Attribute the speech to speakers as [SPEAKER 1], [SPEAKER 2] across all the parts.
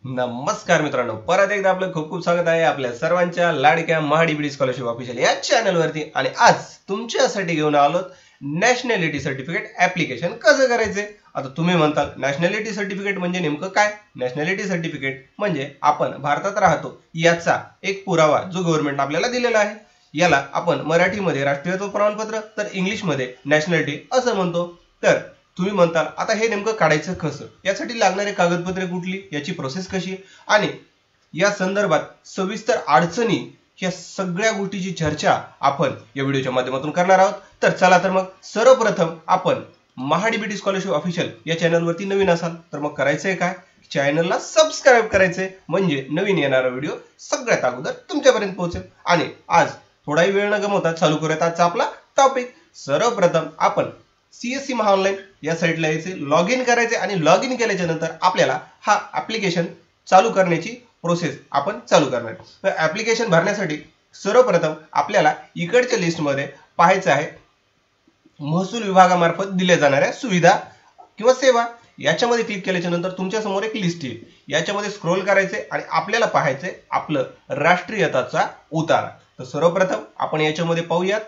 [SPEAKER 1] नमस्कार मित्रांनो, परत एकदा आपलं खूप खूप स्वागत आहे आपल्या सर्वांच्या लाडक्या महाडीबीडी स्कॉलरशिप ऑफिशियल या चॅनलवरती। आणि आज तुमच्यासाठी घेऊन आलो नॅशनॅलिटी सर्टिफिकेट ऍप्लिकेशन कसं करायचे। आता तुम्ही म्हणताल नॅशनॅलिटी सर्टिफिकेट म्हणजे नेमकं काय? नॅशनॅलिटी सर्टिफिकेट म्हणजे आपण भारतात राहतो याचा एक पुरावा जो गव्हर्नमेंट आपल्याला दिलेला आहे। याला आपण मराठीमध्ये राष्ट्रीयत्व प्रमाणपत्र तर इंग्लिशमध्ये नॅशनॅलिटी असं म्हणतो। तर तुम्ही म्हणताल आता हे नेमकं काढायचं कसं, यासाठी लागणारे कागदपत्रे कुठली, याची प्रोसेस कशी आणि या संदर्भात सविस्तर अडचणी या सगळ्या गोष्टीची चर्चा आपण या व्हिडिओच्या माध्यमातून करणार आहोत। तर चला तर मग सर्वप्रथम आपण महाडीबीटी स्कॉलरशिप ऑफिशियल या चॅनलवरती नवीन असाल तर मग करायचंय काय, चॅनलला सबस्क्राइब करायचंय म्हणजे नवीन येणारा व्हिडिओ सगळ्यात अगोदर तुमच्यापर्यंत पोहोचेल। आणि आज थोडाही वेळ न गमावता चालू करूयात आजचा आपला टॉपिक। सर्वप्रथम आपण सीएससी महाऑनलाइन या साइटला यायचे, लॉग इन करायचे आणि लॉग इन केल्याच्या नंतर आपल्याला हा ऍप्लिकेशन चालू करण्याची प्रोसेस आपण चालू करणार। तर ऍप्लिकेशन भरण्यासाठी सर्वप्रथम आपल्याला इकडच्या लिस्टमध्ये पाहायचं आहे महसूल विभागामार्फत दिल्या जाणाऱ्या सुविधा किंवा सेवा। याच्यामध्ये क्लिक केल्याच्या नंतर तुमच्या समोर एक लिस्ट येईल, याच्यामध्ये स्क्रोल करायचे आणि आपल्याला पाहायचंय आपलं राष्ट्रीयत्वाचा उतारा। तर सर्वप्रथम आपण याच्यामध्ये पाहूयात।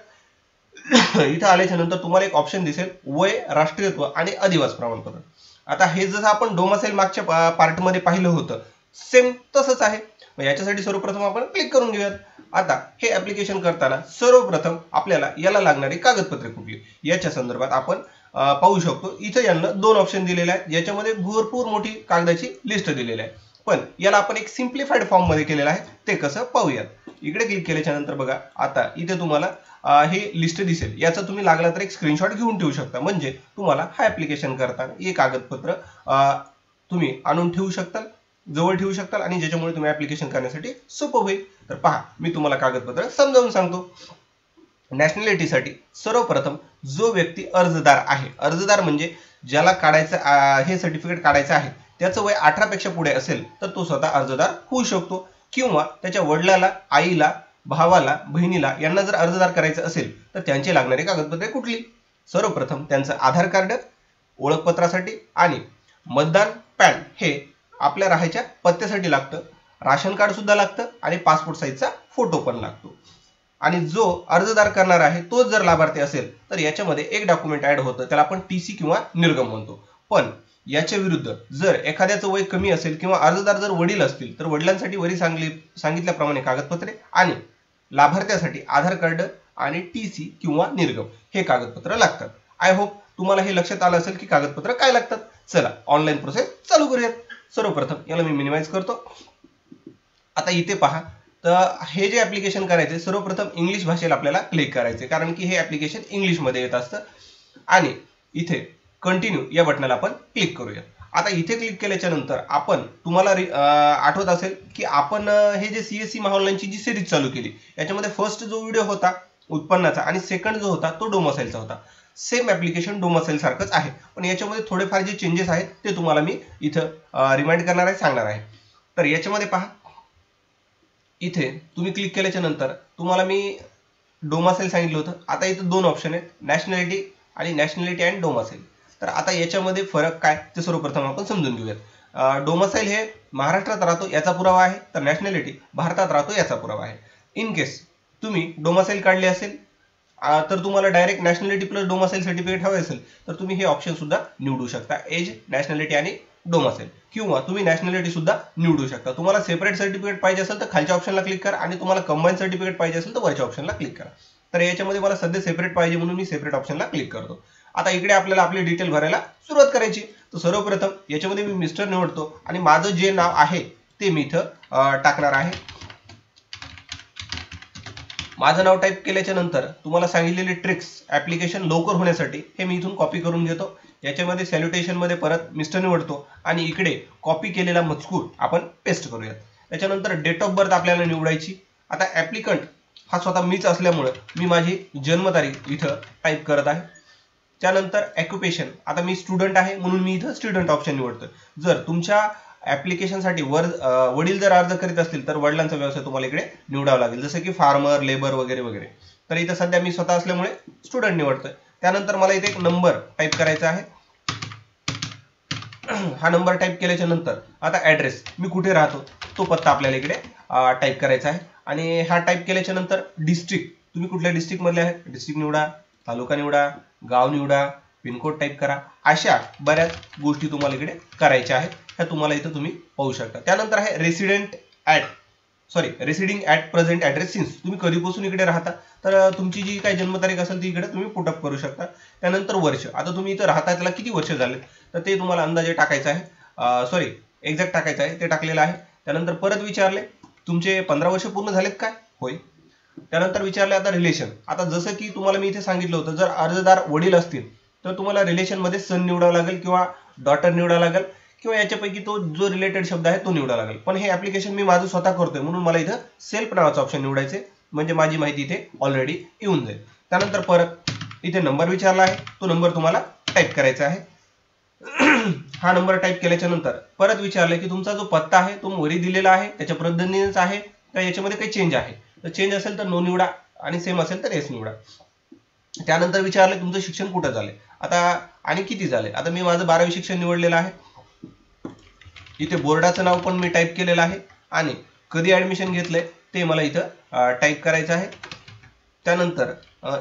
[SPEAKER 1] इथं आल्याच्या नंतर तुम्हाला एक ऑप्शन दिसेल वय, राष्ट्रीयत्व आणि अधिवास प्रमाणपत्र। आता हे जसं आपण डोमासाइल मागच्या पार्ट मध्ये पाहिलं होतं सेम तसंच आहे। मग याच्यासाठी सर्वप्रथम आपण क्लिक करून घेऊयात। आता हे ऍप्लिकेशन करताना सर्वप्रथम आपल्याला याला लागणारी कागदपत्रे कुठली याच्या संदर्भात आपण पाहू शकतो। इथं यांना दोन ऑप्शन दिलेले आहेत, याच्यामध्ये भरपूर मोठी कागदाची लिस्ट दिलेली आहे, पण याला आपण एक सिम्प्लिफाईड फॉर्म मध्ये केलेलं आहे। ते कसं पाहूयात। इकडे क्लिक केल्याच्या नंतर बघा आता इथे तुम्हाला हे लिस्ट दिसेल, याचा तुम्ही लागला तर एक स्क्रीनशॉट घेऊन ठेवू शकता, म्हणजे तुम्हाला हा ऍप्लिकेशन करताना हे कागदपत्र तुम्ही आणून ठेवू शकता, जवळ ठेवू शकता आणि ज्याच्यामुळे तुम्ही ऍप्लिकेशन करण्यासाठी सोपं होईल। तर पहा मी तुम्हाला कागदपत्र समजावून सांगतो। नॅशनॅलिटीसाठी सर्वप्रथम जो व्यक्ती अर्जदार आहे, अर्जदार म्हणजे ज्याला काढायचं हे सर्टिफिकेट काढायचं आहे त्याचं वय 18 पेक्षा पुढे असेल तर तो स्वतः अर्जदार होऊ शकतो, किंवा त्याच्या वडिलाला, आईला, भावाला, बहिणीला यांना जर अर्जदार करायचं असेल तर त्यांची लागणारी कागदपत्रे कुठली। सर्वप्रथम त्यांचं आधार कार्ड ओळखपत्रासाठी आणि मतदान पॅन हे आपल्या राहायच्या पत्त्यासाठी लागतं, राशन कार्ड सुद्धा लागतं आणि पासपोर्ट साईजचा फोटो पण लागतो। आणि जो अर्जदार करणार आहे तो जर लाभार्थी असेल तर याच्यामध्ये एक डॉक्युमेंट ऍड होतं, त्याला आपण टीसी किंवा निर्गम म्हणतो। पण याच्या विरुद्ध जर एखाद्याचं वय कमी असेल किंवा अर्जदार जर वडील असतील तर वडिलांसाठी वरी सांगितल्याप्रमाणे कागदपत्रे आणि लाभार्थ्यासाठी आधार कार्ड आणि टीसी किंवा निर्गम हे कागदपत्र लागतात। आय होप तुम्हाला हे लक्षात आलं असेल की कागदपत्र काय लागतात। चला ऑनलाईन प्रोसेस चालू करूयात। सर्वप्रथम याला मी मिनिमाइज करतो। आता इथे पहा, तर हे जे ऍप्लिकेशन करायचे सर्वप्रथम इंग्लिश भाषेला आपल्याला क्लिक करायचे, कारण की हे ऍप्लिकेशन इंग्लिश मध्ये येत असतं। आणि इथे कंटिन्यू या बटनाला आपण क्लिक करूया। आता इथे क्लिक केल्याच्या नंतर आपण तुम्हाला आठवत असेल की आपण हे जे सीएससी महाऑनलाइनची जी सिरीज चालू केली याच्यामध्ये फर्स्ट जो व्हिडिओ होता उत्पन्नाचा आणि सेकंड जो होता तो डोमासाइलचा होता। सेम ऍप्लिकेशन डोमासाइल सारखंच आहे, पण याच्यामध्ये थोडेफार जे चेंजेस आहेत ते तुम्हाला मी इथं रिमाइंड करणार आहे, सांगणार आहे। तर याच्यामध्ये पहा, इथे तुम्ही क्लिक केल्याच्या नंतर तुम्हाला मी डोमासाइल सांगितलं होतं। आता इथं दोन ऑप्शन आहेत, नॅशनॅलिटी आणि नॅशनॅलिटी अँड डोमासाइल। तर आता याच्यामध्ये फरक काय ते सर्वप्रथम आपण समजून घेऊयात। डोमासाइल हे महाराष्ट्रात राहतो याचा पुरावा आहे, तर नॅशनॅलिटी भारतात राहतो याचा पुरावा आहे। इन केस तुम्ही डोमासाइल काढले असेल तर तुम्हाला direct nationality plus domicile certificate हवे असेल तर तुम्ही हे ऑप्शन सुद्धा निवडू शकता, एज, नॅशनॅलिटी आणि डोमासाइल, किंवा तुम्ही नॅशनॅलिटी सुद्धा निवडू शकता। तुम्हाला सेपरेट सर्टिफिकेट पाहिजे असेल तर खालच्या ऑप्शनला क्लिक करा आणि तुम्हाला कंबाईन सर्टिफिकेट पाहिजे असेल तर वरच्या ऑप्शनला क्लिक करा। तर याच्यामध्ये मला सध्या सेपरेट पाहिजे म्हणून मी सेपरेट ऑप्शनला क्लिक करतो। आता इकडे आपल्याला आपली डिटेल भरायला सुरुवात करायची। तर सर्वप्रथम याच्यामध्ये मी मिस्टर निवडतो आणि माझं जे नाव आहे ते मी इथं टाकणार आहे। माझं नाव टाईप केल्याच्या नंतर तुम्हाला सांगितलेले ट्रिक्स ऍप्लिकेशन लवकर होण्यासाठी हे मी इथून कॉपी करून घेतो। याच्यामध्ये सॅल्युटेशन मध्ये परत मिस्टर निवडतो आणि इकडे कॉपी केलेला मजकूर आपण पेस्ट करूयात। त्याच्यानंतर डेट ऑफ बर्थ आपल्याला निवडायची। आता ऍप्लिकंट हा स्वतः मीच असल्यामुळे मी माझी जन्मतारीख इथं टाईप करत आहे। त्यानंतर ऑक्युपेशन, आता मी स्टुडंट आहे म्हणून मी इथं स्टुडंट ऑप्शन निवडतोय। जर तुमच्या ऍप्लिकेशन साठी वडील जर अर्ज करीत असतील तर वडिलांचा व्यवसाय तुम्हाला इकडे निवडावा लागेल, जसं की फार्मर, लेबर वगैरे वगैरे। तर इथं सध्या मी स्वतः असल्यामुळे स्टुडंट निवडतोय। त्यानंतर मला इथे एक नंबर टाईप करायचा आहे हा नंबर टाईप केल्याच्या नंतर आता ॲड्रेस, मी कुठे राहतो तो पत्ता आपल्याला इकडे टाईप करायचा आहे. आणि हा टाईप केल्याच्या नंतर डिस्ट्रिक्ट, तुम्ही कुठल्या डिस्ट्रिक्टमधले आहे डिस्ट्रिक्ट निवडा, तालुका निवडा, गाव निवडा, पिनकोड टाईप करा. अशा बऱ्याच गोष्टी तुम्हाला इकडे करायच्या आहेत, ह्या तुम्हाला इथं तुम्ही पाहू शकता. त्यानंतर आहे residing at present address since, तुम्ही कधीपासून इकडे राहता तर तुमची जी काही जन्मतारीख असेल ती इकडे तुम्ही पुटअप करू शकता. त्यानंतर वर्ष, आता तुम्ही इथं राहता त्याला किती वर्ष झाले तर ते तुम्हाला अंदाजे टाकायचं आहे, एक्झॅक्ट टाकायचं आहे, ते टाकलेलं आहे. त्यानंतर परत विचारले तुमचे 15 वर्ष पूर्ण झालेत काय, होय. त्यानंतर विचारले आता रिलेशन, आता जसं की तुम्हाला मी इथे सांगितलं होतं जर अर्जदार वडील असतील तर तुम्हाला रिलेशन मध्ये सन निवडावं लागेल किंवा डॉटर निवडावं लागेल किंवा याच्यापैकी तो जो रिलेटेड शब्द आहे तो निवडावा लागेल. पण हे ऍप्लिकेशन मी माझं स्वतः करतोय म्हणून मला इथं सेल्फ नावाचं ऑप्शन निवडायचे, म्हणजे माझी माहिती इथे ऑलरेडी येऊन जाईल. त्यानंतर परत इथे नंबर विचारला आहे, तो नंबर तुम्हाला टाईप करायचा आहे. हा नंबर टाईप केल्याच्या नंतर परत विचारले की तुमचा जो पत्ता आहे तो वरी दिलेला आहे त्याच्या पद्धतीनेच आहे तर याच्यामध्ये काही चेंज आहे, तर चेंज असेल तर नो निवडा आणि सेम असेल तर येस निवडा. त्यानंतर विचारले तुमचं शिक्षण कुठं झाले आता आणि किती झाले, आता मी माझं 12वी शिक्षण निवडलेलं आहे. इथे बोर्डाचं नाव पण मी टाईप केलेलं आहे आणि कधी ऍडमिशन घेतलंय ते मला इथं टाईप करायचं आहे. त्यानंतर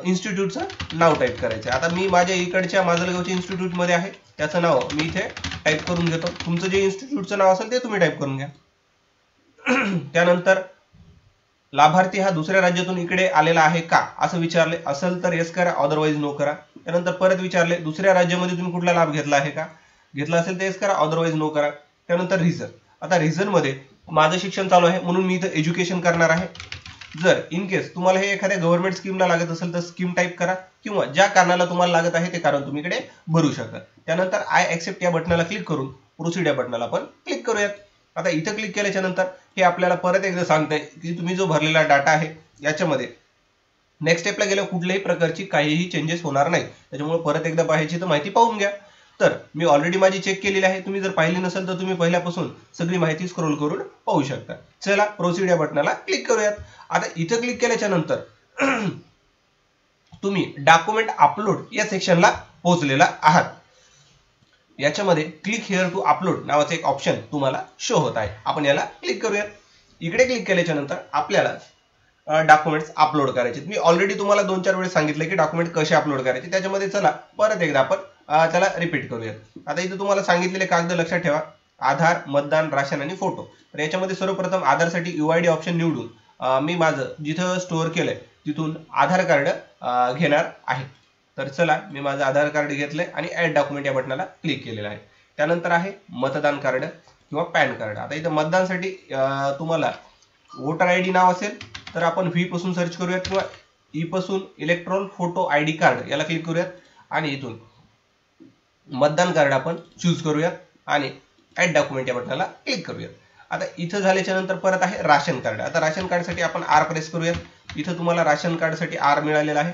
[SPEAKER 1] इन्स्टिट्यूटचं नाव टाईप करायचं आहे. आता मी माझ्या इकडच्या माजलगावच्या इन्स्टिट्यूटमध्ये आहे, त्याचं नाव मी इथे टाईप करून घेतो. तुमचं जे इन्स्टिट्यूटचं नाव असेल ते तुम्ही टाईप करून घ्या. त्यानंतर लाभार्थी हा दुसऱ्या राज्यातून इकडे आलेला आहे का असं विचारले, असेल तर येस करा, अदरवाईज नो करा. त्यानंतर परत विचारले दुसऱ्या राज्यामध्ये तुम्ही कुठला लाभ घेतला आहे का, घेतला असेल तर येस करा, अदरवाईज नो करा. त्यानंतर रिझन, आता रिझन मध्ये माझं शिक्षण चालू आहे म्हणून मी इथं एज्युकेशन करणार आहे. जर इन केस तुम्हाला हे एखाद्या गव्हर्नमेंट स्कीमला लागत असेल तर स्कीम टाईप करा किंवा ज्या कारणाला तुम्हाला लागत आहे ते कारण तुम्ही इकडे भरू शकता. त्यानंतर आय ऍक्सेप्ट या बटनाला क्लिक करून प्रोसीड या बटनाला आपण क्लिक करूयात. आता इथं क्लिक केल्याच्या नंतर हे आपल्याला परत एकदा सांगतंय की तुम्ही जो भरलेला डाटा आहे याच्यामध्ये नेक्स्ट स्टेपला गेल्यावर कुठल्याही प्रकारची काहीही चेंजेस होणार नाही, त्याच्यामुळे परत एकदा पाहायची तर माहिती पाहून घ्या. तर मी ऑलरेडी माझी चेक केलेली आहे, तुम्ही जर पाहिली नसेल तर तुम्ही पहिल्यापासून सगळी माहिती स्क्रोल करून पाहू शकता. चला प्रोसीड या बटनाला क्लिक करूयात. आता इथं क्लिक केल्याच्या नंतर तुम्ही डॉक्युमेंट अपलोड या सेक्शनला पोहोचलेला आहात. याच्यामध्ये क्लिक हिअर टू अपलोड नावाचं एक ऑप्शन तुम्हाला शो होत आहे, आपण याला क्लिक करूयात. इकडे क्लिक केल्याच्या नंतर आपल्याला डॉक्युमेंट्स अपलोड करायचे. मी ऑलरेडी तुम्हाला 2-4 वेळेस सांगितलं की डॉक्युमेंट कसे अपलोड करायचे, त्याच्यामध्ये चला परत एकदा आपण त्याला रिपीट करूयात. आता इथे तुम्हाला सांगितलेले कागद लक्षात ठेवा, आधार, मतदान, राशन आणि फोटो. तर याच्यामध्ये सर्वप्रथम आधारसाठी UID ऑप्शन निवडून मी माझं जिथं स्टोअर केलंय तिथून आधार कार्ड घेणार आहे. तर चला मी माझं आधार कार्ड घेतलंय आणि ऍड डॉक्युमेंट या बटनाला क्लिक केलेलं आहे. त्यानंतर आहे मतदान कार्ड किंवा पॅन कार्ड. आता इथं मतदानसाठी तुम्हाला वोटर ID नाव असेल तर आपण व्ही पासून सर्च करूयात किंवा ई पासून इलेक्ट्रॉन फोटो ID कार्ड याला क्लिक करूयात आणि इथून मतदान कार्ड आपण चूज करूयात आणि ऍड डॉक्युमेंट या बटनाला क्लिक करूयात. आता इथं झाल्याच्या नंतर परत आहे राशन कार्ड. आता राशन कार्डसाठी आपण R प्रेस करूयात. इथं तुम्हाला राशन कार्डसाठी R मिळालेला आहे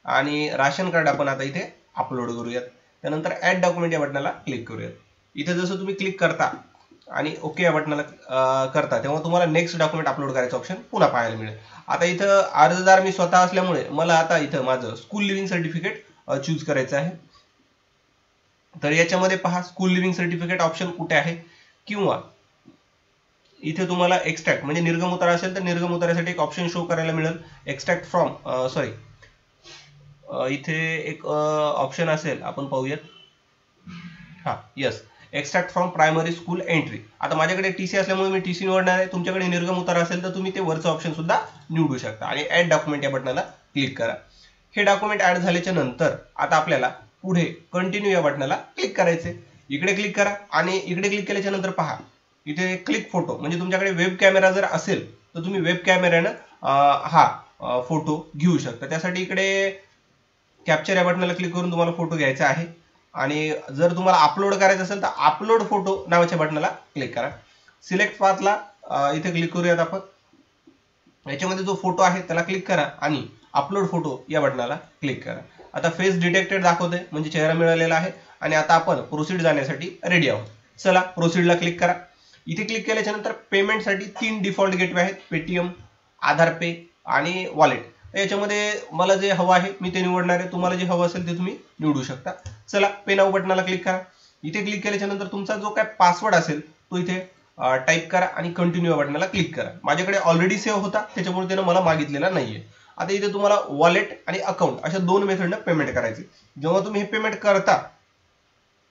[SPEAKER 1] आणि राशन कार्ड आपण आता इथे अपलोड करूयात. त्यानंतर ऍड डॉक्युमेंट या बटनाला क्लिक करूयात. इथे जसं तुम्ही क्लिक करता आणि ओके या बटनाला करता तेव्हा तुम्हाला नेक्स्ट डॉक्युमेंट अपलोड करायचं ऑप्शन पुन्हा पाहायला मिळेल. आता इथं अर्जदार मी स्वतः असल्यामुळे मला आता इथं माझं स्कूल लिव्हिंग सर्टिफिकेट चूज करायचं आहे. तर याच्यामध्ये पहा स्कूल लिव्हिंग सर्टिफिकेट ऑप्शन कुठे आहे किंवा इथे तुम्हाला एक्स्ट्रॅक्ट म्हणजे निर्गम उतारा असेल तर निर्गम उतारासाठी एक ऑप्शन शो करायला मिळेल. एक्स्ट्रॅक्ट फ्रॉम इथे एक ऑप्शन असेल, आपण पाहूयात. हा yes, extract from primary school entry. आता माझ्याकडे TC असल्यामुळे मी TC निवडणार आहे. तुमच्याकडे निर्गम उतारा असेल तर तुम्ही ते वरचं ऑप्शन सुद्धा निवडू शकता आणि ऍड डॉक्युमेंट या बटनाला क्लिक करा. हे डॉक्युमेंट ऍड झाल्याच्या नंतर आता आपल्याला पुढे कंटिन्यू या बटनाला क्लिक करायचे. इकडे क्लिक करा आणि इकडे क्लिक केल्याच्या नंतर पहा इथे क्लिक फोटो, म्हणजे तुमच्याकडे वेब कॅमेरा जर असेल तर तुम्ही वेब कॅमेऱ्यानं हा फोटो घेऊ शकता. त्यासाठी इकडे कॅप्चर या बटनाला क्लिक करून तुम्हाला फोटो घ्यायचा आहे आणि जर तुम्हाला अपलोड करायचं असेल तर अपलोड फोटो नावाच्या बटनाला क्लिक करा. सिलेक्ट पाथला इथे क्लिक करूयात आपण. याच्यामध्ये जो फोटो आहे त्याला क्लिक करा आणि अपलोड फोटो या बटनाला क्लिक करा. आता फेस डिटेक्टेड दाखवतोय म्हणजे चेहरा मिळालेला आहे आणि आता आपण प्रोसीड जाण्यासाठी रेडी आहोत. चला प्रोसीडला क्लिक करा. इथे क्लिक केल्याच्या नंतर पेमेंटसाठी 3 डिफॉल्ट गेटवे आहेत, पेटीएम, आधार पे आणि वॉलेट. याच्यामध्ये मला जे हवं आहे मी ते निवडणार आहे, तुम्हाला जे हवं असेल ते तुम्ही निवडू शकता. चला पे नाऊ बटनाला क्लिक करा. इथे क्लिक केल्याच्या नंतर तुमचा जो काय पासवर्ड असेल तो इथे टाईप करा आणि कंटिन्यू या बटनाला क्लिक करा. माझ्याकडे ऑलरेडी सेव्ह होता त्याच्यामुळे त्यानं मला मागितलेला नाहीये. आता इथे तुम्हाला वॉलेट आणि अकाउंट अशा दोन मेथडनं पेमेंट करायचे. जेव्हा तुम्ही हे पेमेंट करता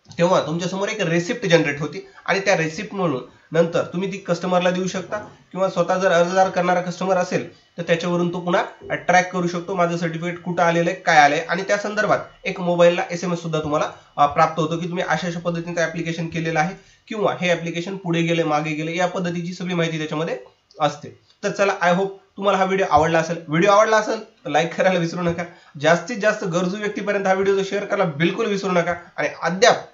[SPEAKER 1] तेव्हा तुमच्या समोर एक रेसिप्ट जनरेट होती आणि त्या रेसिप्ट म्हणून नंतर तुम्ही ती कस्टमरला देऊ शकता किंवा स्वतः जर अर्जदार करणारा कस्टमर असेल तर त्याच्यावरून तो पुन्हा ट्रॅक करू शकतो माझं सर्टिफिकेट कुठं आलेलं आहे काय आलंय. आणि त्या संदर्भात एक मोबाईलला SMS सुद्धा तुम्हाला प्राप्त होतो की तुम्ही अशा पद्धतीचं ऍप्लिकेशन केलेलं आहे किंवा हे ऍप्लिकेशन पुढे गेले मागे गेले या पद्धतीची सगळी माहिती त्याच्यामध्ये असते. तर चला, आय होप तुम्हाला हा व्हिडिओ आवडला असेल. व्हिडिओ आवडला असेल तर लाईक करायला विसरू नका. जास्तीत जास्त गरजू व्यक्तीपर्यंत हा व्हिडिओ शेअर करायला बिलकुल विसरू नका. आणि अद्याप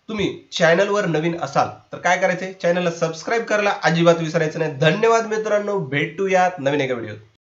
[SPEAKER 1] तुम्ही चॅनलवर नवीन असाल तर काय करायचंय, चॅनलला सबस्क्राईब करायला अजिबात विसरायचं नाही. धन्यवाद मित्रांनो, भेटूयात नवीन एका व्हिडिओत.